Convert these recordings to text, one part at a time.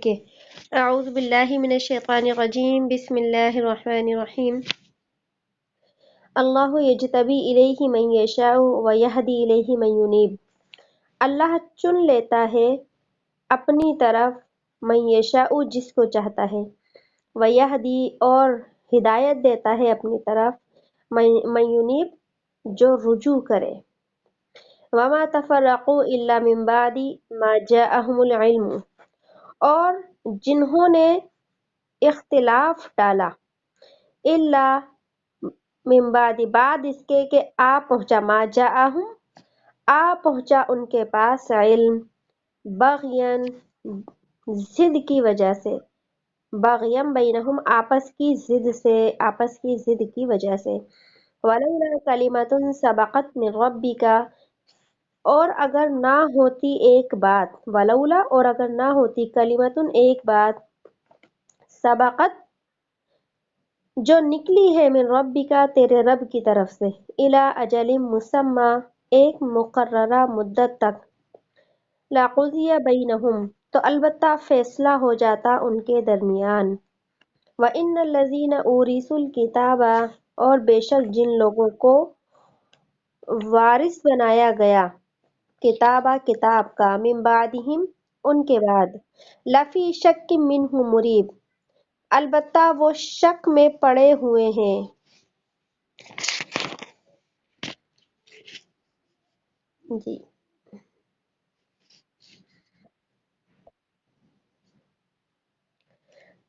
کہ اعوذ باللہ من الشیطان الرجیم بسم اللہ الرحمن الرحیم اللہ یجتبی الیہ من یشاء ویہدی الیہ من ینیب۔ اللہ چن لیتا ہے اپنی طرف من یشاء جس کو چاہتا ہے، ویہدی اور ہدایت دیتا ہے اپنی طرف من ینیب جو رجوع کرے۔ وما تفرقوا الا من بعد ما جاءہم العلم، اور جنہوں نے اختلاف ڈالا الا من بعد اس کے کہ آ پہنچا ما جاءہم آ پہنچا ان کے پاس علم، بغین ضد کی وجہ سے، بغیم بینہم آپس کی ضد کی وجہ سے، ولولا کلمۃ سبقت من ربک، اور اگر نہ ہوتی ایک بات، ولولا اور اگر نہ ہوتی کلمۃ ایک بات، سبقت جو نکلی ہے من ربک تیرے رب کی طرف سے، الی اجل مسمی ایک مقررہ مدت تک، لقضی بینہم تو البتہ فیصلہ ہو جاتا ان کے درمیان، وَإِنَّ الَّذِينَ أُورِثُوا الْكِتَابَ اور بے شک جن لوگوں کو وارث بنایا گیا کتاب کا، من بعدہم ان کے بعد، لفی شک منہ مریب البتہ وہ شک میں پڑے ہوئے ہیں۔ جی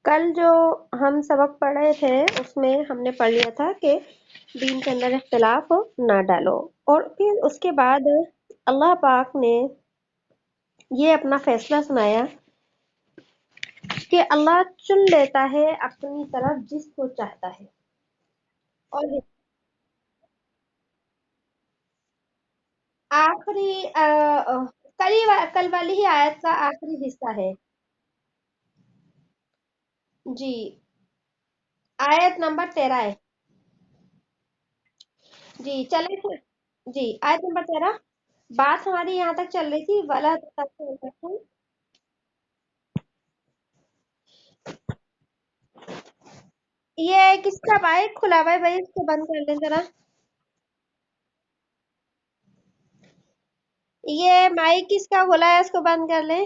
کل جو ہم سبق پڑھ رہے تھے اس میں ہم نے پڑھ لیا تھا کہ دین کے اندر اختلاف نہ ڈالو، اور پھر اس کے بعد اللہ پاک نے یہ اپنا فیصلہ سنایا کہ اللہ چن لیتا ہے اپنی طرف جس کو چاہتا ہے، اور آخری کل والی ہی آیت کا آخری حصہ ہے۔ جی آیت نمبر 13 ہے۔ جی چلے تھے، جی آیت نمبر 13 بات ہماری یہاں تک چل رہی تھی، ولا تتخذوا، یہ کس کا مائک کھلا ہوا ہے بھائی، اس کو بند کر لیں ذرا، یہ مائک کس کا کھلا ہے اس کو بند کر لیں،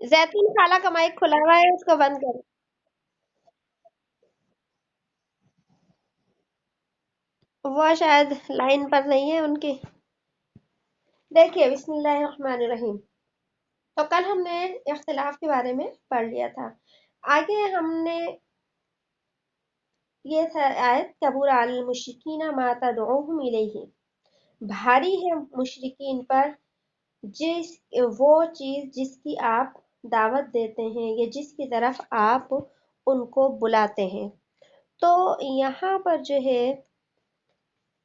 زیتون خالہ کا مائک کھلا ہوا ہے اس کو بند کر لیں، وہ شاید لائن پر نہیں ہے ان کی۔ دیکھیے بسم اللہ الرحمن الرحیم، تو کل ہم نے اختلاف کے بارے میں پڑھ لیا تھا، آگے ہم نے یہ تھا آیت کبر علی المشرکین ما تدعوہم الیہ، بھاری ہے مشرکین پر وہ چیز جس کی آپ دعوت دیتے ہیں یا جس کی طرف آپ ان کو بلاتے ہیں۔ تو یہاں پر جو ہے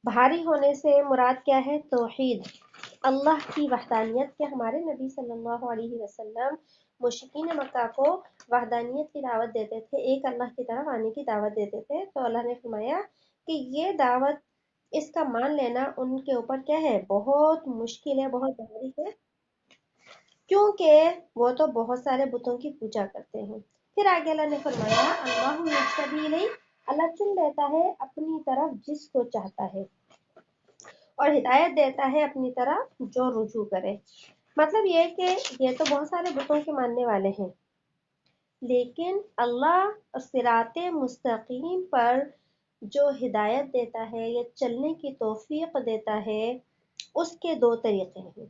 بھاری ہونے سے مراد کیا ہے؟ توحید، اللہ کی وحدانیت، کہ ہمارے نبی صلی اللہ علیہ وسلم مشرکین مکہ کو وحدانیت کی دعوت دیتے تھے، ایک اللہ کی طرف آنے کی دعوت دیتے تھے، تو اللہ نے فرمایا کہ یہ دعوت، اس کا مان لینا ان کے اوپر کیا ہے؟ بہت مشکل ہے، بہت بھاری ہے، کیونکہ وہ تو بہت سارے بتوں کی پوجا کرتے ہیں۔ پھر آگے اللہ نے فرمایا اللہ یجتبی الیہ، اللہ چن لیتا ہے اپنی طرف جس کو چاہتا ہے، اور ہدایت دیتا ہے اپنی طرف جو رجوع کرے۔ مطلب یہ کہ یہ تو بہت سارے بتوں کے ماننے والے ہیں، لیکن اللہ صراط مستقیم پر جو ہدایت دیتا ہے یا چلنے کی توفیق دیتا ہے، اس کے دو طریقے ہیں۔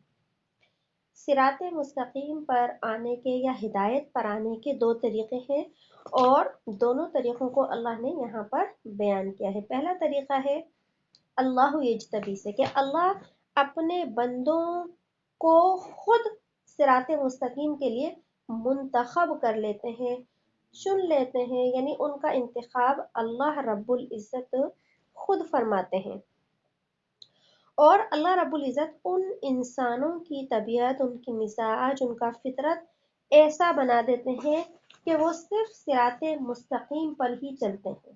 صراط مستقیم پر آنے کے یا ہدایت پر آنے کے دو طریقے ہیں، اور دونوں طریقوں کو اللہ نے یہاں پر بیان کیا ہے۔ پہلا طریقہ ہے اللہ یجتبی سے، کہ اللہ اپنے بندوں کو خود صراط مستقیم کے لیے منتخب کر لیتے ہیں، چن لیتے ہیں، یعنی ان کا انتخاب اللہ رب العزت خود فرماتے ہیں، اور اللہ رب العزت ان انسانوں کی طبیعت، ان کی مزاج، ان کا فطرت ایسا بنا دیتے ہیں کہ وہ صرف صراط مستقیم پر ہی چلتے ہیں،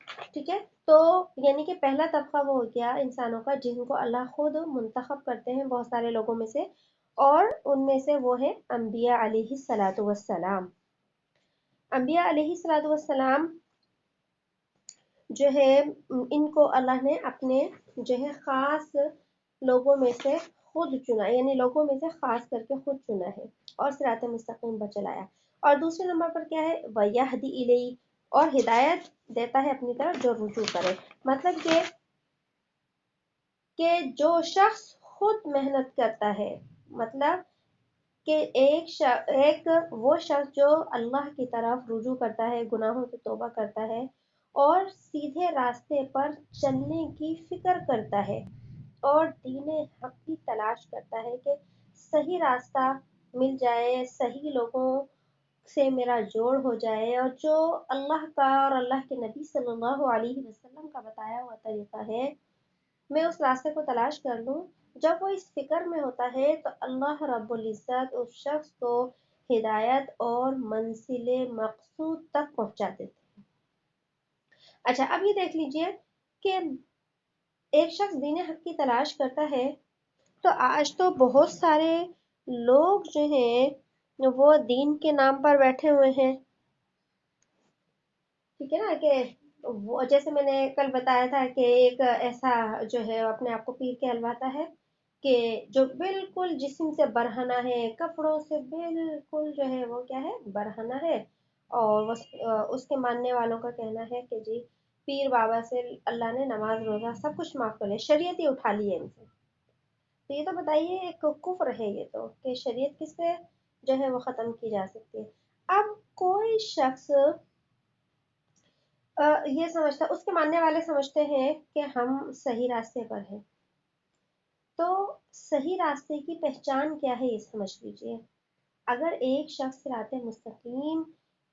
ٹھیک ہے، تو یعنی کہ پہلا طبقہ وہ ہو گیا انسانوں کا جن کو اللہ خود منتخب کرتے ہیں بہت سارے لوگوں میں سے، اور ان میں سے وہ ہے انبیاء علیہ الصلاۃ والسلام۔ انبیاء علیہ الصلاۃ والسلام جو ہے ان کو اللہ نے اپنے جو ہے خاص لوگوں میں سے خود چنا، یعنی لوگوں میں سے خاص کر کے خود چنا ہے اور صراط مستقیم پر چلایا۔ اور دوسرے نمبر پر کیا ہے، وَيَهْدِي إِلَيْهِ، اور ہدایت دیتا ہے اپنی طرف جو رجوع کرے، مطلب کہ جو شخص خود محنت کرتا ہے، مطلب کہ ایک وہ شخص جو اللہ کی طرف رجوع کرتا ہے، گناہوں کی توبہ کرتا ہے اور سیدھے راستے پر چلنے کی فکر کرتا ہے اور دین حق کی تلاش کرتا ہے کہ صحیح راستہ مل جائے، صحیح لوگوں سے میرا جوڑ ہو جائے، اور جو اللہ کا اور اللہ کے نبی صلی اللہ علیہ وسلم کا بتایا ہوا طریقہ ہے میں اس راستے کو تلاش کر لوں۔ جب وہ اس فکر میں ہوتا ہے تو اللہ رب العزت اس شخص کو ہدایت اور منزل مقصود تک پہنچا دیتے ہیں۔ اچھا، اب یہ دیکھ لیجئے کہ ایک شخص دین حق کی تلاش کرتا ہے، تو آج تو بہت سارے لوگ جو ہیں وہ دین کے نام پر بیٹھے ہوئے ہیں، ٹھیک ہے نا، کہ وہ جیسے میں نے کل بتایا تھا کہ ایک ایسا جو ہے اپنے آپ کو پیر کہلواتا ہے کہ جو بالکل جسم سے برہنہ ہے، کپڑوں سے بالکل جو ہے وہ کیا ہے، برہنہ ہے، اور اس کے ماننے والوں کا کہنا ہے کہ جی پیر بابا سے اللہ نے نماز روزہ سب کچھ معاف کر لیا، شریعت ہی اٹھا لی ہے ان سے۔ تو یہ تو بتائیے ایک کفر ہے یہ تو، کہ شریعت کس سے جو ہے وہ ختم کی جا سکتی ہے۔ اب کوئی شخص یہ سمجھتا، اس کے ماننے والے سمجھتے ہیں کہ ہم صحیح راستے پر ہیں، تو صحیح راستے کی پہچان کیا ہے یہ سمجھ لیجئے۔ اگر ایک شخص صراط مستقیم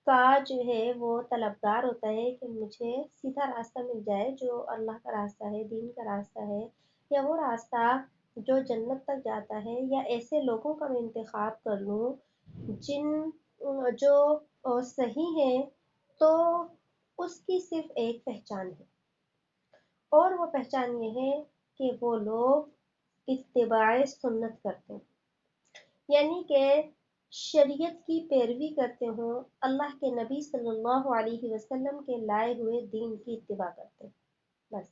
کا جو ہے وہ طلبگار ہوتا ہے کہ مجھے سیدھا راستہ مل جائے جو اللہ کا راستہ ہے، دین کا راستہ ہے، یا وہ راستہ جو جنت تک جاتا ہے، یا ایسے لوگوں کا میں انتخاب کر لوں جو صحیح ہیں، تو اس کی صرف ایک پہچان ہے، اور وہ پہچان یہ ہے کہ وہ لوگ اتباع سنت کرتے ہیں، یعنی کہ شریعت کی پیروی کرتے ہوں، اللہ کے نبی صلی اللہ علیہ وسلم کے لائے ہوئے دین کی اتباع کرتے ہیں، بس۔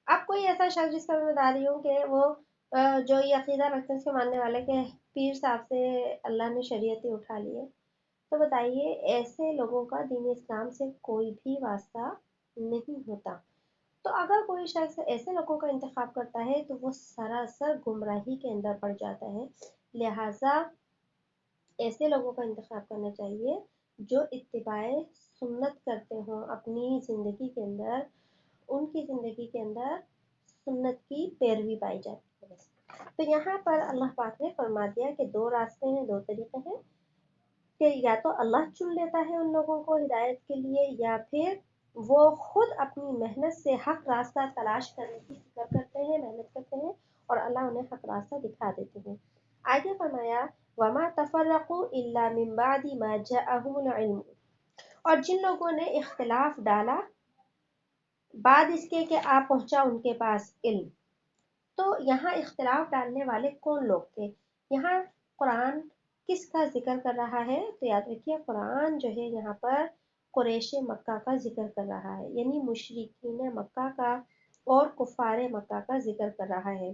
اب کوئی ایسا شخص جس کا میں بتا رہی ہوں کہ وہ جو یہ عقیدہ رکھتے ہیں، اس کے ماننے والے کہ پیر صاحب سے اللہ نے شریعت ہی اٹھا لی ہے، تو بتائیے ایسے لوگوں کا دین اسلام سے کوئی بھی واسطہ نہیں ہوتا۔ تو اگر کوئی شخص ایسے لوگوں کا انتخاب کرتا ہے تو وہ سراسر گمراہی کے اندر پڑ جاتا ہے، لہٰذا ایسے لوگوں کا انتخاب کرنا چاہیے جو اتباع سنت کرتے ہوں اپنی زندگی کے اندر، ان کی زندگی کے اندر سنت کی پیروی پائی جاتی ہے۔ تو یہاں پر اللہ پاک نے فرما دیا کہ دو راستے ہیں، دو طریقے ہیں، کہ یا تو اللہ چن لیتا ہے ان لوگوں کو ہدایت کے لیے، یا پھر وہ خود اپنی محنت سے حق راستہ تلاش کرنے کی فکر کرتے ہیں، محنت کرتے ہیں، اور اللہ انہیں حق راستہ دکھا دیتے ہیں۔ آگے فرمایا وَمَا تَفَرَّقُوا إِلَّا مِن بَعْدِ مَا جَاءَهُمُ الْعِلْمُ، اور جن لوگوں نے اختلاف ڈالا بعد اس کے کہ آ پہنچا ان کے پاس علم۔ تو یہاں اختلاف ڈالنے والے کون لوگ تھے؟ یہاں قرآن کس کا ذکر کر رہا ہے؟ تو یاد رکھیے قرآن جو ہے یہاں پر قریش مکہ کا ذکر کر رہا ہے، یعنی مشرکین مکہ کا اور کفار مکہ کا ذکر کر رہا ہے۔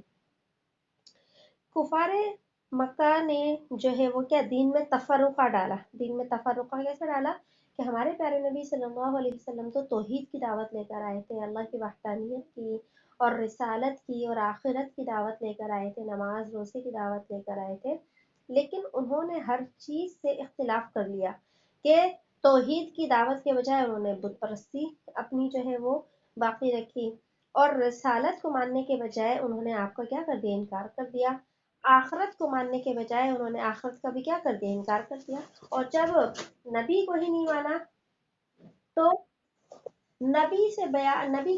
کفار مکہ نے جو ہے وہ کیا دین میں تفرقہ ڈالا۔ دین میں تفرقہ کیسے ڈالا کہ ہمارے پیارے نبی صلی اللہ علیہ وسلم تو توحید کی دعوت لے کر آئے تھے، اللہ کی وحدانیت کی اور رسالت کی اور آخرت کی دعوت لے کر آئے تھے، نماز روزے کی دعوت لے کر آئے تھے، لیکن انہوں نے ہر چیز سے اختلاف کر لیا کہ توحید کی دعوت کے بجائے انہوں نے بت پرستی اپنی جو ہے وہ باقی رکھی، اور رسالت کو ماننے کے بجائے انہوں نے آپ کا کیا کر دیا، انکار کر دیا، آخرت کو ماننے کے بجائے انہوں نے آخرت کا بھی کیا کر دیا، انکار کر دیا، اور جب نبی کو ہی نہیں مانا تو نبی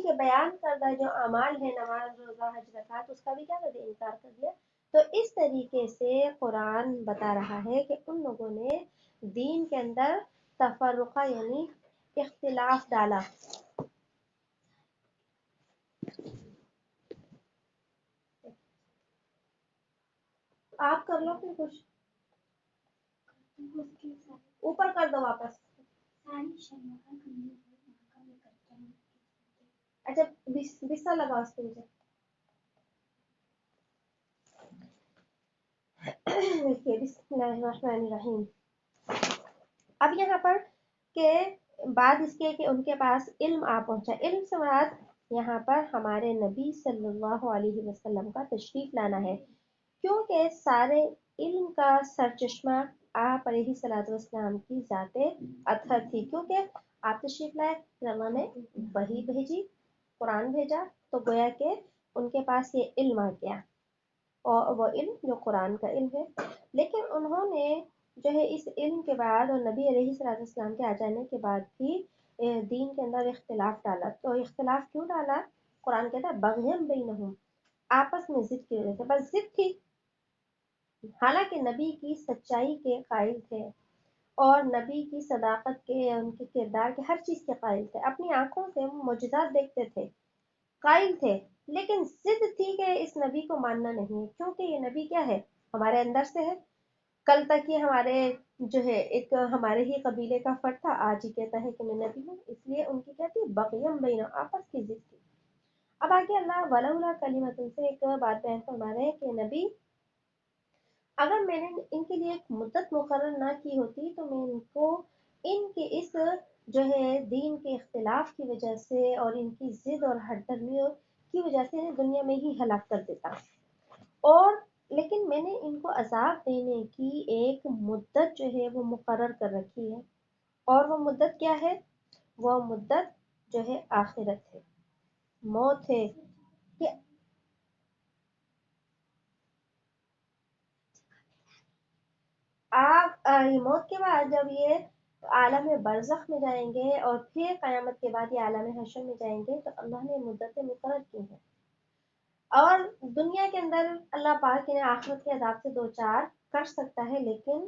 کے بیان کردہ جو اعمال ہے، نماز روزہ حج زکوٰۃ، اس کا بھی کیا کر دیا، انکار کر دیا۔ تو اس طریقے سے قرآن بتا رہا ہے کہ ان لوگوں نے دین کے اندر تفرقہ یعنی اختلاف ڈالا، آپ کر لو پھر کچھ اوپر کر دو واپس. اچھا بسا لگاؤ اس پہ مجھے. دیکھیے بسم اللہ الرحمن الرحیم. اب یہاں پر کہ بعد اس کے کہ ان کے پاس علم آ پہنچا. علم سے مراد یہاں پر ہمارے نبی صلی اللہ علیہ وسلم کا تشریف لانا ہے، کیونکہ سارے علم کا سرچشمہ آپ علیہ صلاۃ والسلام کی ذات اطہر تھی. کیونکہ آپ تشریف لائے، اللہ نے وحی بھیجی، قرآن بھیجا، تو گویا کہ ان کے پاس یہ علم آ گیا، اور وہ علم جو قرآن کا علم ہے. لیکن انہوں نے جو ہے اس علم کے بعد اور نبی علیہ صلاۃ والسلام کے آ جانے کے بعد بھی دین کے اندر اختلاف ڈالا. تو اختلاف کیوں ڈالا؟ قرآن کہتا ہے بغیم بینہم، آپس میں ضد کی وجہ سے، بس ضد تھی. حالانکہ نبی کی سچائی کے قائل تھے اور نبی کی صداقت کے، ان کے کردار کے، ہر چیز کے قائل تھے. اپنی آنکھوں سے معجزات دیکھتے تھے، قائل تھے، لیکن ضد تھی کہ اس نبی کو ماننا نہیں ہے. کیونکہ یہ نبی کیا ہے؟ ہمارے اندر سے ہے. کل تک یہ ہمارے جو ہے ایک ہمارے ہی قبیلے کا فرد تھا، آج ہی کہتا ہے کہ میں نبی ہوں. اس لیے ان کی کیا تھی؟ بغیم بینہ، آپس کی ضد تھی. اب آگے اللہ ولولا کلمۃ سے ایک بات بیان فرما رہے ہیں کہ نبی، اگر میں نے ان کے لیے ایک مدت مقرر نہ کی ہوتی تو میں ان کو ان کے اس جو ہے دین کے اختلاف کی وجہ سے اور ان کی ضد اور ہٹ درمی کی وجہ سے دنیا میں ہی ہلاک کر دیتا. اور لیکن میں نے ان کو عذاب دینے کی ایک مدت جو ہے وہ مقرر کر رکھی ہے، اور وہ مدت کیا ہے؟ وہ مدت جو ہے آخرت ہے، موت ہے. کہ آپ موت کے بعد جب یہ عالم برزخ میں جائیں گے اور پھر قیامت کے بعد یہ عالم حشر میں جائیں گے، تو اللہ نے مدتیں مقرر کی ہیں. اور دنیا کے اندر اللہ پاک انہیں آخرت کے عذاب سے دو چار کر سکتا ہے، لیکن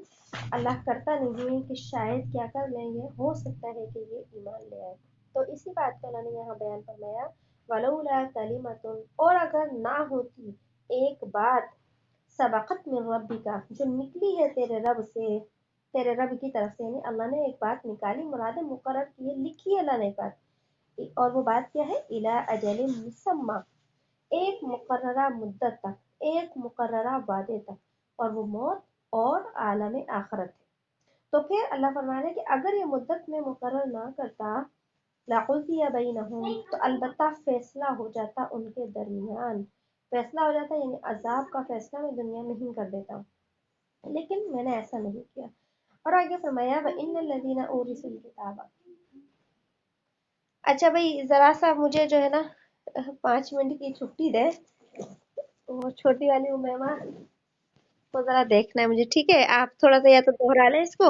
اللہ کرتا نہیں ہے کہ شاید کیا کر لیں گے، ہو سکتا ہے کہ یہ ایمان لے آئے. تو اسی بات کو اللہ نے یہاں بیان فرمایا ولولا کلمۃ، اور اگر نہ ہوتی ایک بات، سبقت من ربک، جو نکلی ہے تیرے رب سے، تیرے رب کی طرف سے، یعنی اللہ نے ایک بات نکالی، مراد مقرر کی ہے، لکھی ہے اللہ نے ایک بات. اور وہ بات کیا ہے؟ الی اجل مسمى، ایک مقررہ مدت تک، ایک مقررہ وعدے تک، اور وہ موت اور عالم آخرت ہے. تو پھر اللہ فرما رہے کہ اگر یہ مدت میں مقرر نہ کرتا لقضی بینہم، تو البتہ فیصلہ ہو جاتا ان کے درمیان، فیصلہ ہو جاتا، یعنی عذاب کا فیصلہ میں دنیا میں ہی کر دیتا ہوں، لیکن میں نے ایسا نہیں کیا. اور آگے فرمایا وَإِنَّ الَّذِينَ أُورِثُوا الْكِتَابَ. اچھا بھائی ذرا سا مجھے جو ہے نا 5 منٹ کی چھٹی دے، وہ چھوٹی والی امیمہ کو ذرا دیکھنا ہے مجھے، ٹھیک ہے؟ آپ تھوڑا سا یا تو دوہرا لیں اس کو،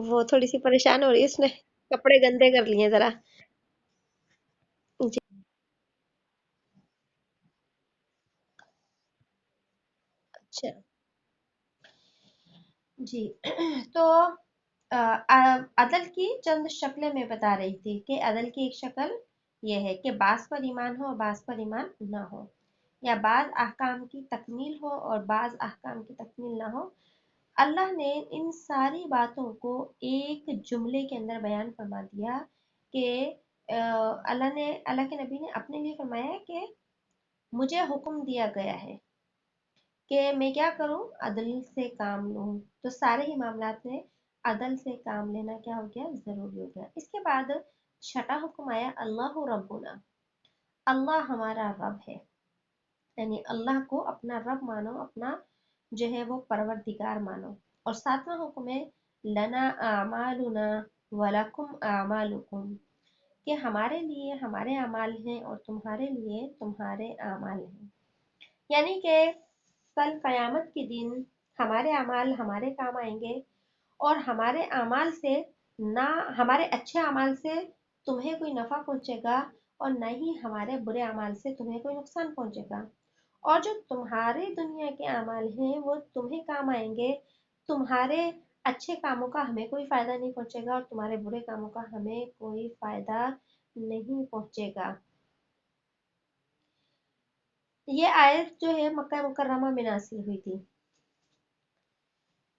وہ تھوڑی سی پریشان ہو رہی ہے، اس نے کپڑے گندے کر لیے ذرا. جی اچھا جی. تو عدل کی چند شکلیں میں بتا رہی تھی کہ عدل کی ایک شکل یہ ہے کہ بعض پر ایمان ہو اور بعض پر ایمان نہ ہو، یا بعض احکام کی تکمیل ہو اور بعض احکام کی تکمیل نہ ہو. اللہ نے ان ساری باتوں کو ایک جملے کے اندر بیان فرما دیا کہ اللہ کے نبی نے اپنے لیے فرمایا ہے کہ مجھے حکم دیا گیا ہے کہ میں کیا کروں؟ عدل سے کام لوں. تو سارے ہی معاملات میں عدل سے کام لینا کیا ہو گیا؟ ضروری ہو گیا. اس کے بعد چھٹا حکم آیا اللہ ربنا، اللہ ہمارا رب ہے، یعنی اللہ کو اپنا رب مانو، اپنا جو ہے وہ پروردگار مانو. اور ساتواں حکم ہے لنا اعمالنا ولکم اعمالکم، کہ ہمارے لیے ہمارے اعمال ہیں اور تمہارے لیے تمہارے اعمال ہیں. یعنی کہ کل قیامت کے دن ہمارے اعمال ہمارے کام آئیں گے، اور ہمارے اعمال سے نہ، ہمارے اچھے اعمال سے تمہیں کوئی نفع پہنچے گا، اور نہ ہی ہمارے برے اعمال سے تمہیں کوئی نقصان پہنچے گا. اور جو تمہارے دنیا کے اعمال ہیں وہ تمہیں کام آئیں گے، تمہارے اچھے کاموں کا ہمیں کوئی فائدہ نہیں پہنچے گا، اور تمہارے برے کاموں کا ہمیں کوئی فائدہ نہیں پہنچے گا. یہ آیت جو ہے مکہ مکرمہ میں نازل ہوئی تھی.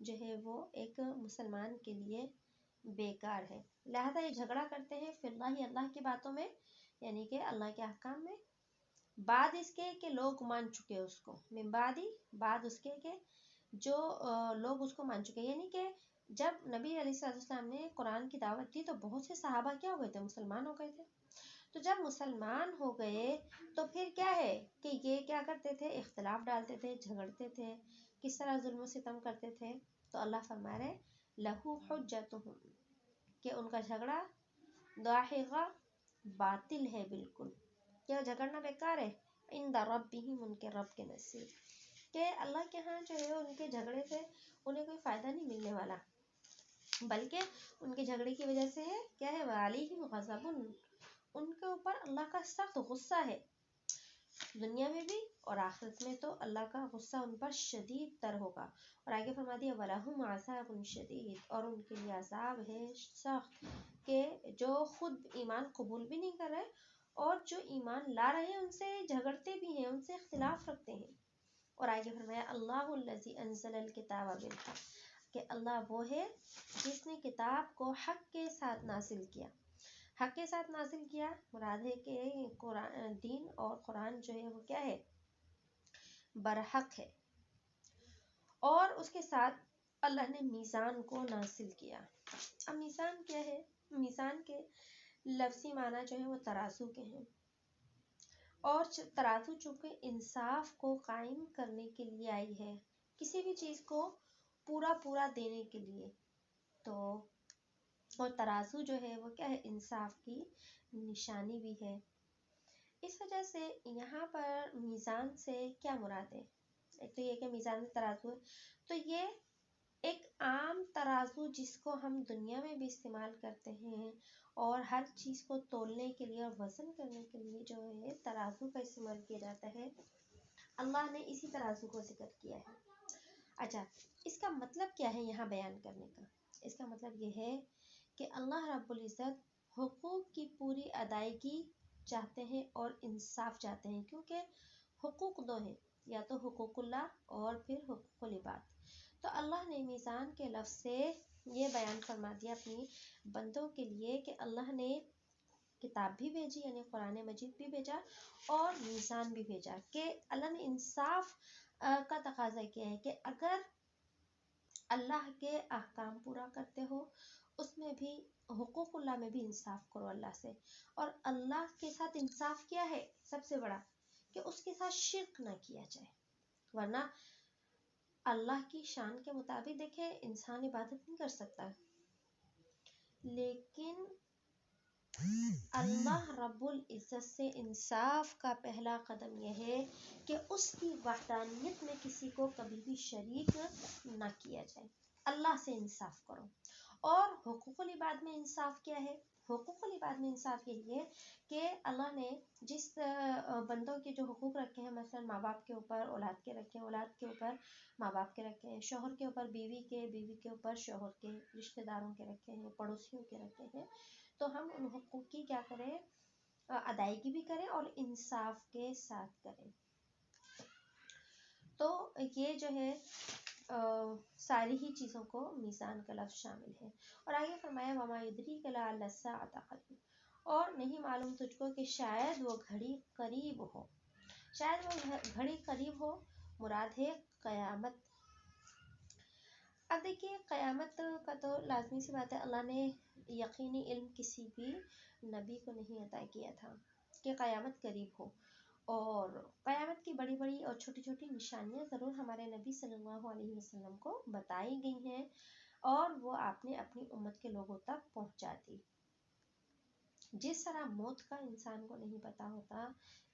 جو ہے وہ ایک مسلمان کے لیے بیکار ہے. لہذا یہ جھگڑا کرتے ہیں فی اللہ اللہ کی باتوں میں، یعنی کہ اللہ کے احکام میں، بعد اس کے کہ لوگ مان چکے اس کو، من بعدی بعد اس کے کہ جو لوگ اس کو مان چکے. یعنی کہ جب نبی علیہ السلام نے قرآن کی دعوت دی تو بہت سے صحابہ کیا ہو گئے تھے؟ مسلمان ہو گئے تھے. تو جب مسلمان ہو گئے تو پھر کیا ہے کہ یہ کیا کرتے تھے؟ اختلاف ڈالتے تھے، جھگڑتے تھے، کس طرح ظلم و ستم کرتے تھے. تو اللہ فرما رہے لہو حجتہم، کہ ان کا جھگڑا داحقہ باطل ہے بالکل، کیا جھگڑنا بیکار ہے. عند ربہم، ان کے رب کے نزدیک، کہ اللہ کے ہاں جو ہے ان کے جھگڑے سے انہیں کوئی فائدہ نہیں ملنے والا، بلکہ ان کے جھگڑے کی وجہ سے ہے کیا ہے؟ وعلیہم غضب، ان کے اوپر اللہ کا سخت غصہ ہے، دنیا میں بھی اور آخرت میں تو اللہ کا غصہ ان پر شدید تر ہوگا. اور آگے فرما دیا وَلَهُمْ عَذَابٌ شَدِيدٌ، اور ان کے لیے عذاب ہے سخت، کہ جو خود ایمان قبول بھی نہیں کر رہے اور جو ایمان لا رہے ہیں ان سے جھگڑتے بھی ہیں، ان سے اختلاف رکھتے ہیں. اور آگے فرمایا اللہ الذی انزل الکتاب بالحق، کہ اللہ وہ ہے جس نے کتاب کو حق کے ساتھ نازل کیا. حق کے ساتھ نازل کیا مراد ہے کہ قرآن دین اور قرآن جو ہے وہ کیا ہے؟ برحق ہے. اور اس کے ساتھ اللہ نے میزان کو نازل کیا. اب میزان کیا ہے؟ میزان کے لفظی معنی جو ہے وہ ترازو کے ہیں، اور ترازو چونکہ انصاف کو قائم کرنے کے لیے آئی ہے، کسی بھی چیز کو پورا دینے کے لیے. تو اور ترازو جو ہے وہ کیا ہے؟ انصاف کی نشانی بھی ہے. اس وجہ سے یہاں پر میزان سے کیا مراد ہے؟ ایک تو یہ کہ میزان ترازو ہے، تو یہ ایک عام ترازو جس کو ہم دنیا میں بھی استعمال کرتے ہیں، اور ہر چیز کو تولنے کے لیے اور وزن کرنے کے لیے جو ہے ترازو کا استعمال کیا جاتا ہے، اللہ نے اسی ترازو کو ذکر کیا ہے. اچھا، اس کا مطلب کیا ہے یہاں بیان کرنے کا؟ اس کا مطلب یہ ہے کہ اللہ رب العزت حقوق کی پوری ادائیگی چاہتے ہیں اور انصاف چاہتے ہیں، کیونکہ حقوق دو ہیں، یا تو حقوق اللہ اور پھر حقوق العباد. تو اللہ نے میزان کے لفظ سے یہ بیان فرما دیا اپنی بندوں کے لیے کہ اللہ نے کتاب بھی بھیجی، یعنی قرآن مجید بھی بھیجا، اور میزان بھی بھیجا، کہ اللہ نے انصاف کا تقاضا کیا ہے کہ اگر اللہ کے احکام پورا کرتے ہو، اس میں بھی حقوق اللہ میں بھی انصاف کرو اللہ سے. اور اللہ کے ساتھ انصاف کیا ہے سب سے بڑا؟ کہ اس کے ساتھ شرک نہ کیا جائے. ورنہ اللہ کی شان کے مطابق دیکھیں انسان عبادت نہیں کر سکتا، لیکن اللہ رب العزت سے انصاف کا پہلا قدم یہ ہے کہ اس کی وحدانیت میں کسی کو کبھی بھی شریک نہ کیا جائے. اللہ سے انصاف کرو. اور حقوق العباد میں انصاف کیا ہے؟ حقوق العباد میں انصاف یہی ہے کہ اللہ نے جس بندوں کے جو حقوق رکھے ہیں، مثلا ماں باپ کے اوپر اولاد کے رکھے ہیں، اولاد کے اوپر ماں باپ کے رکھے ہیں، شوہر کے اوپر بیوی کے، بیوی کے اوپر شوہر کے، رشتہ داروں کے رکھے ہیں، پڑوسیوں کے رکھے ہیں، تو ہم ان حقوق کی کیا کریں؟ ادائیگی بھی کریں اور انصاف کے ساتھ کریں. تو یہ جو ہے ساری ہی چیزوں کو میزان کا لفظ شامل ہے. اور آگے فرمایا وما یدریک لعل الساعة قریب، اور نہیں معلوم تجھ کو کہ شاید وہ گھڑی قریب ہو. شاید وہ گھڑی قریب ہو مراد ہے قیامت. اب دیکھیے قیامت کا تو لازمی سی بات ہے، اللہ نے یقینی علم کسی بھی نبی کو نہیں عطا کیا تھا کہ قیامت قریب ہو. اور قیامت کی بڑی بڑی اور چھوٹی چھوٹی نشانیاں ضرور ہمارے نبی صلی اللہ علیہ وسلم کو بتائی گئی ہیں، اور وہ آپ نے اپنی امت کے لوگوں تک پہنچا دی. جس طرح موت کا انسان کو نہیں پتا ہوتا،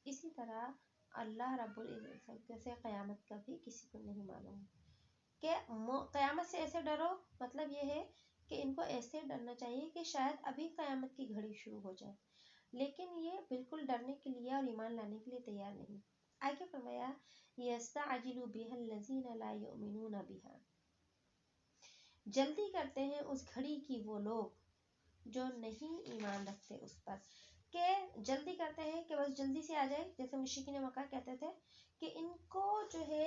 اسی طرح اللہ رب العزت سے قیامت کا بھی کسی کو نہیں معلوم. کہ قیامت سے ایسے ڈرو، مطلب یہ ہے کہ ان کو ایسے ڈرنا چاہیے کہ شاید ابھی قیامت کی گھڑی شروع ہو جائے، لیکن یہ بالکل ڈرنے کے لیے اور ایمان لانے کے لیے تیار نہیں. آگے فرمایا یستعجل بها الذین لا یؤمنون بها، جلدی کرتے ہیں اس گھڑی کی وہ لوگ جو نہیں ایمان رکھتے اس پر. کہ جلدی کرتے ہیں کہ بس جلدی سے آ جائے، جیسے مشرکین مکہ کہتے تھے کہ ان کو جو ہے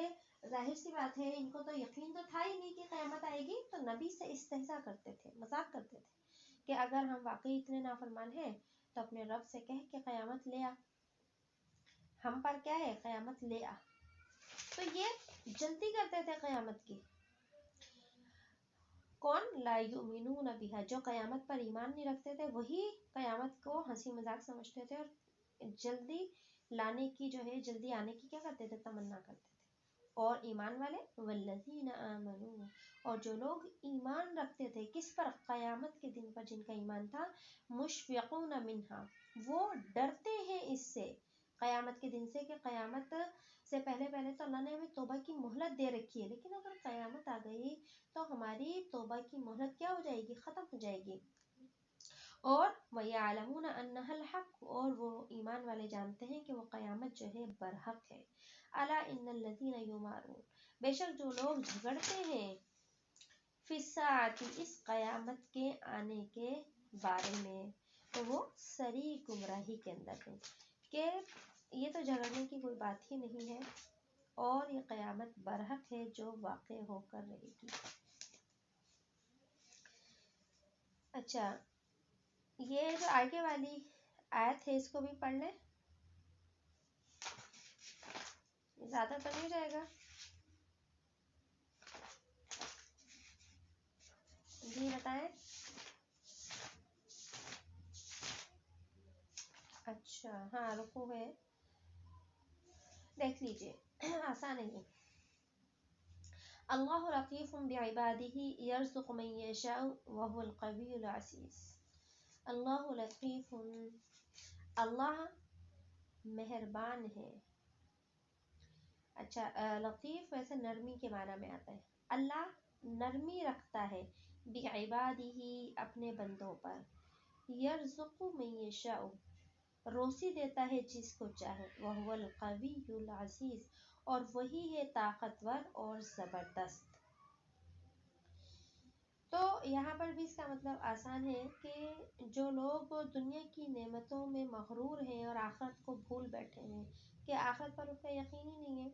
ظاہر سی بات ہے ان کو تو یقین تو تھا ہی نہیں کہ قیامت آئے نبی سے استہزاء کرتے تھے، مذاق کرتے تھے کہ اگر ہم واقعی اتنے نافرمان ہیں تو اپنے رب سے کہہ کہ قیامت لے آ، ہم پر کیا ہے، قیامت لے آ۔ تو یہ جلدی کرتے تھے قیامت کی۔ کون؟ لا یؤمنون بها، جو قیامت پر ایمان نہیں رکھتے تھے وہی قیامت کو ہنسی مذاق سمجھتے تھے اور جلدی لانے کی جو ہے، جلدی آنے کی کیا کرتے تھے، تمنا کرتے تھے۔ اور ایمان والے والذین آمنوا، اور جو لوگ ایمان رکھتے تھے کس پر؟ قیامت کے دن پر، جن کا ایمان تھا، مشفقون منہا، وہ ڈرتے ہیں اس سے، قیامت کے دن سے، کہ قیامت سے پہلے تو اللہ نے ہمیں توبہ کی مہلت دے رکھی ہے، لیکن اگر قیامت آ گئی تو ہماری توبہ کی مہلت کیا ہو جائے گی، ختم ہو جائے گی۔ اور وَيَعْلَمُونَ أَنَّهَا الْحَقُّ، اور وہ ایمان والے جانتے ہیں کہ وہ قیامت جو ہے برحق ہے۔ أَلَا إِنَّ الَّذِينَ يُمَارُونَ، بے شک جو لوگ جھگڑتے ہیں، فِي السَّاعَةِ، اس قیامت کے آنے کے بارے میں، تو وہ سری گمراہی کے اندر ہیں، کہ یہ تو جھگڑنے کی کوئی بات ہی نہیں ہے، اور یہ قیامت برحق ہے جو واقع ہو کر رہے گی۔ اچھا، یہ جو آگے والی آیت ہے اس کو بھی پڑھ لیں، زیادہ تو نہیں جائے گا؟ جی بتائیں۔ اچھا ہاں، رکوع ہے، دیکھ لیجئے، آسان ہے۔ اللہ لطیف بعبادہ یرزق من یشاء وهو القوی العزیز۔ اللہ لطیف، اللہ مہربان ہے۔ اچھا، لطیف ویسے نرمی کے معنی میں آتا ہے، اللہ نرمی رکھتا ہے، بعبادہ اپنے بندوں پر، یرزق من یشاء روزی دیتا ہے جس کو چاہے، وہو القوی العزیز اور وہی ہے طاقتور اور زبردست۔ تو یہاں پر بھی اس کا مطلب آسان ہے کہ جو لوگ دنیا کی نعمتوں میں مغرور ہیں اور آخرت کو بھول بیٹھے ہیں، کہ آخرت پر ان کا یقین ہی نہیں ہے،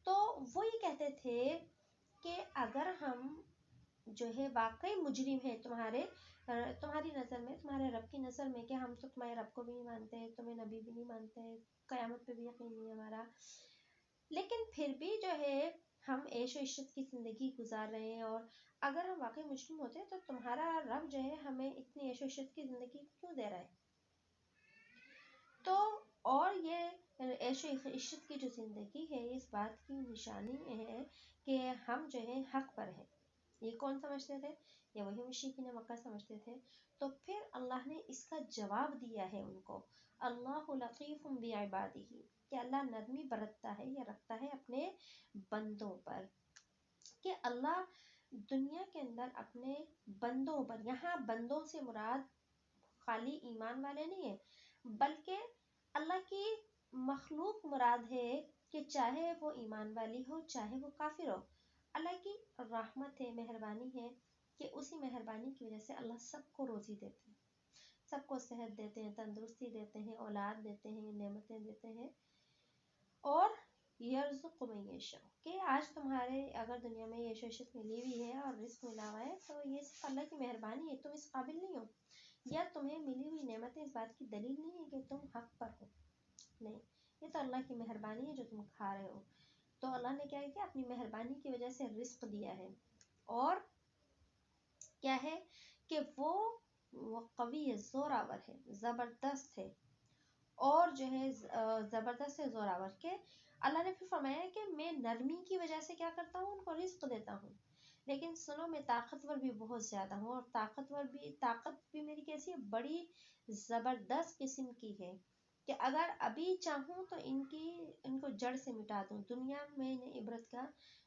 تو وہ یہ کہتے تھے کہ اگر ہم جو ہے واقعی مجرم ہے تمہاری نظر میں، تمہارے رب کی نظر میں، کہ ہم تو تمہارے رب کو بھی نہیں مانتے، تمہیں نبی بھی نہیں مانتے، قیامت پہ بھی یقین نہیں ہے ہمارا، لیکن پھر بھی جو ہے ہم عیش و عشرت کی زندگی گزار رہے ہیں، اور اگر ہم واقعی مجرم ہوتے تو تمہارا رب جو ہے ہمیں اتنی عیش و عشرت کی زندگی کیوں دے رہا ہے؟ تو اور یہ عیش و عشرت کی جو زندگی ہے، اس بات کی نشانی ہے کہ ہم جو ہے حق پر ہیں۔ یہ کون سمجھتے تھے؟ یہ وہی مشرکین مکہ سمجھتے تھے۔ تو پھر اللہ نے اس کا جواب دیا ہے ان کو، اللہ لطیف بعبادہ، کہ اللہ نرمی برتتا ہے یا رکھتا ہے اپنے بندوں پر، کہ اللہ دنیا کے اندر اپنے بندوں پر، یہاں بندوں سے مراد خالی ایمان والے نہیں ہیں، بلکہ اللہ کی مخلوق مراد ہے، کہ چاہے وہ ایمان والی ہو چاہے وہ کافر ہو، اللہ کی رحمت ہے، مہربانی ہے، کہ اسی مہربانی کی وجہ سے اللہ سب کو روزی دیتے ہیں، سب کو صحت دیتے ہیں، تندرستی دیتے ہیں، اولاد دیتے ہیں، نعمتیں دیتے ہیں، اور یرزق من یشاء، کہ آج تمہارے اگر دنیا میں عیش و عشرت ملی ہوئی ہے اور رزق ملا ہوا ہے تو یہ صرف اللہ کی مہربانی ہے، تم اس قابل نہیں ہو، یا تمہیں ملی ہوئی نعمتیں اس بات کی دلیل نہیں ہے کہ تم حق پر ہو، نہیں، یہ تو اللہ کی مہربانی ہے جو تم کھا رہے ہو۔ تو اللہ نے کیا کیا؟ اپنی مہربانی کی وجہ سے رزق دیا ہے، اور کیا ہے کہ وہ قوی ہے، زوراور ہے، زبردست ہے، اور جو ہے زبردست ہے، زوراور، کے اللہ نے پھر فرمایا کہ میں نرمی کی وجہ سے کیا کرتا ہوں، ان کو رزق دیتا ہوں، لیکن سنو میں طاقتور بھی بہت زیادہ ہوں، اور طاقت بھی میری کیسی ہے، بڑی زبردست قسم کی ہے، کہ اگر ابھی چاہوں تو ان کو جڑ سے مٹا دوں، دنیا میں انہیں عبرت کا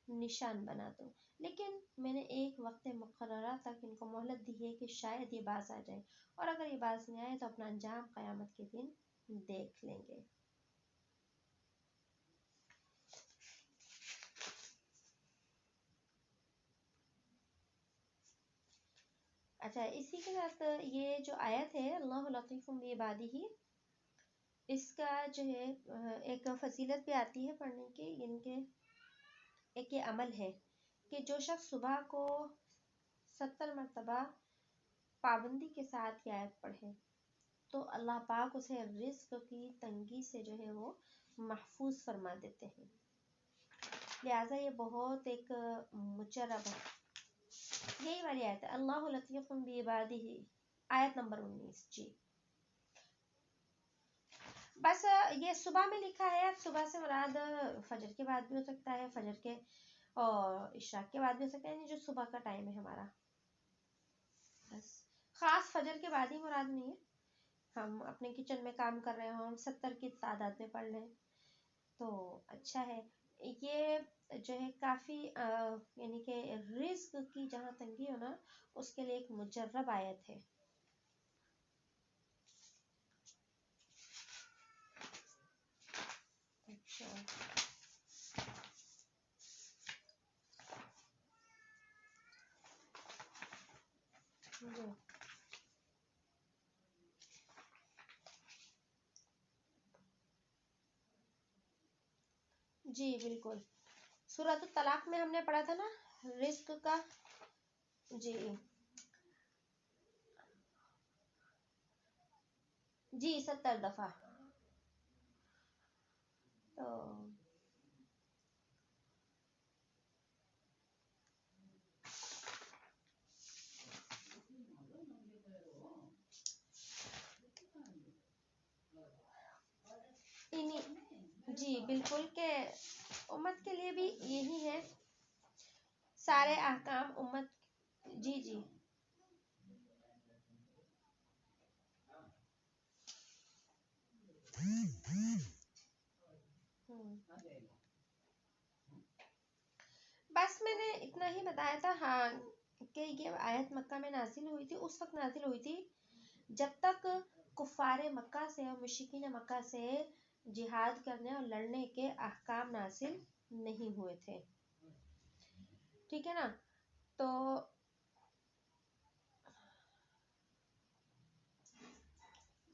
نشان بنا دوں، لیکن میں نے ایک وقت مقررہ تک ان کو مہلت دی ہے کہ شاید یہ باز آ جائے، اور اگر یہ باز نہیں آئے تو اپنا انجام قیامت کے دن دیکھ لیں گے۔ اچھا، اسی کے ساتھ یہ جو آیت ہے اللہ لطیف بعبادہ، اس کا جو ہے ایک فضیلت بھی آتی ہے پڑھنے کی، ان کے ایک یہ عمل ہے کہ جو شخص صبح کو 70 مرتبہ پابندی کے ساتھ یہ آیت پڑھے تو اللہ پاک اسے رزق کی تنگی سے جو ہے وہ محفوظ فرما دیتے ہیں. لہٰذا یہ بہت ایک مجرب ہے. یہی والی آیت ہے اللہ لطیف بعبادہ، آیت نمبر 19. جی بس یہ صبح میں لکھا ہے. اب صبح سے مراد فجر کے بعد بھی ہو سکتا ہے، فجر کے اور عشاء کے بعد بھی ہو سکتا ہے، یعنی جو صبح کا ٹائم ہے ہمارا. بس خاص فجر کے بعد ہی مراد نہیں ہے. ہم اپنے کچن میں کام کر رہے ہوں، 70 کی تعداد میں پڑھ لیں تو اچھا ہے. یہ جو ہے کافی یعنی کہ رزق کی جہاں تنگی ہو نا اس کے لیے ایک مجرب آیت ہے. اچھا جی بالکل. سورۃ الطلاق میں ہم نے پڑھا تھا نا رزق کا. جی جی 70 دفعہ. تو جی بالکل کہ امت کے لیے بھی یہی ہے سارے احکام امت. جی جی بس میں نے اتنا ہی بتایا تھا. ہاں کہ یہ آیت مکہ میں نازل ہوئی تھی، اس وقت نازل ہوئی تھی جب تک کفار مکہ سے اور مشرکین مکہ سے جہاد کرنے اور لڑنے کے احکام نازل نہیں ہوئے تھے. ٹھیک ہے نا. تو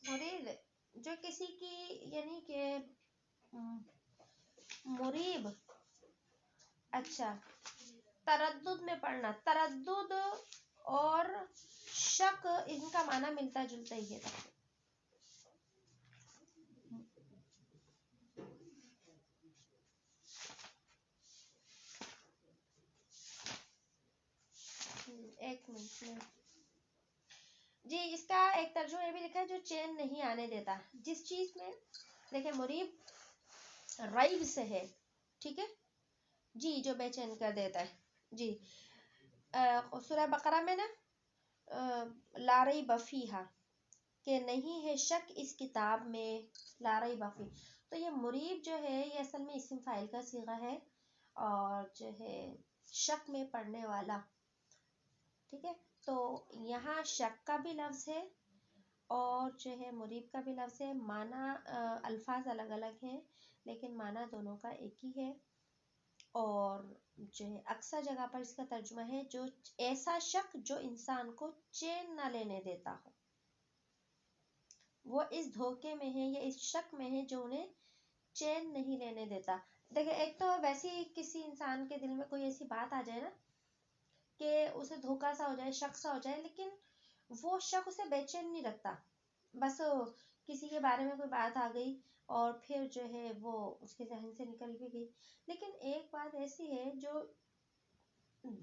مرید جو کسی کی یعنی کہ مریب، اچھا تردد میں پڑھنا، تردد اور شک ان کا معنی ملتا جلتا ہی ہے. ایک منٹ میں جی اس کا ایک ترجمہ یہ بھی لکھا ہے جو چین نہیں آنے دیتا. جس چیز میں دیکھیں مریب ریب سے ہے، ٹھیک ہے جی، جو بے چین کر دیتا ہے. جی سورہ بقرہ میں نا لا ریب فیہا کہ نہیں ہے شک اس کتاب میں، لا ریب فیہ. تو یہ مریب جو ہے یہ اصل میں اسم فاعل کا صیغہ ہے اور جو ہے شک میں پڑھنے والا. ٹھیک ہے. تو یہاں شک کا بھی لفظ ہے اور جو ہے مریب کا بھی لفظ ہے. معنی الفاظ الگ الگ ہیں لیکن معنی دونوں کا ایک ہی ہے. اور جو ہے اکثر جگہ پر اس کا ترجمہ ہے جو ایسا شک جو انسان کو چین نہ لینے دیتا ہو. وہ اس دھوکے میں ہے یا اس شک میں ہے جو انہیں چین نہیں لینے دیتا. دیکھیں ایک تو ویسے ہی کسی انسان کے دل میں کوئی ایسی بات آ جائے نا کہ اسے دھوکا سا ہو جائے، شک سا ہو جائے، لیکن وہ شک اسے بے چین نہیں رکھتا. بس کسی کے بارے میں کوئی بات آ گئی اور پھر جو ہے وہ اس کے ذہن سے نکل بھی گئی، لیکن ایک بات ایسی ہے جو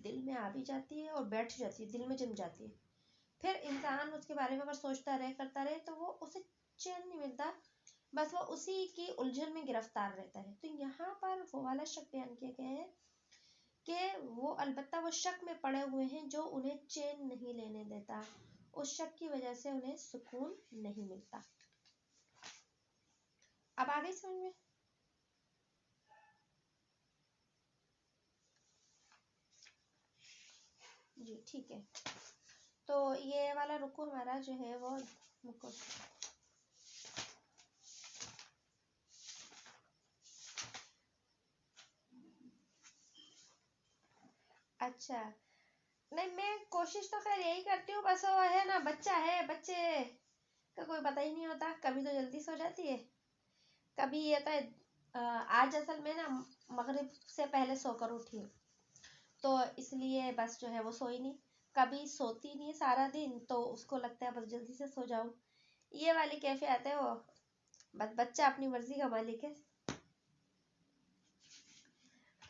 دل میں آ بھی جاتی ہے اور بیٹھ جاتی ہے، دل میں جم جاتی ہے. پھر انسان اس کے بارے میں اگر سوچتا رہے کرتا رہے تو وہ اسے چین نہیں ملتا، بس وہ اسی کی الجھن میں گرفتار رہتا ہے. تو یہاں پر وہ والا شک بیان کیا گیا ہے کہ وہ البتہ وہ شک میں پڑے ہوئے ہیں جو انہیں چین نہیں لینے دیتا، اس شک کی وجہ سے انہیں سکون نہیں ملتا. اب آگے سمجھ میں جی ٹھیک ہے. تو یہ والا رکو ہمارا جو ہے وہ اچھا نہیں میں کوشش تو خیر یہی کرتی ہوں، بس وہ ہے نا بچہ ہے، بچے کا کوئی پتہ ہی نہیں ہوتا، کبھی تو جلدی سو جاتی ہے، کبھی یہ تو آج اصل میں نا مغرب سے پہلے سو کر اٹھی تو اس لیے بس جو ہے وہ سوئی نہیں. کبھی سوتی نہیں سارا دن تو اس کو لگتا ہے بس جلدی سے سو جاؤں. یہ والی کیفیت ہے وہ. بس بچہ اپنی مرضی کا مالک ہے.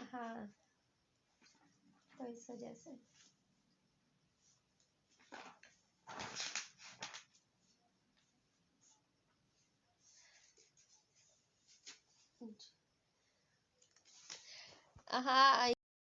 ہاں تو اس وجہ سے ہاں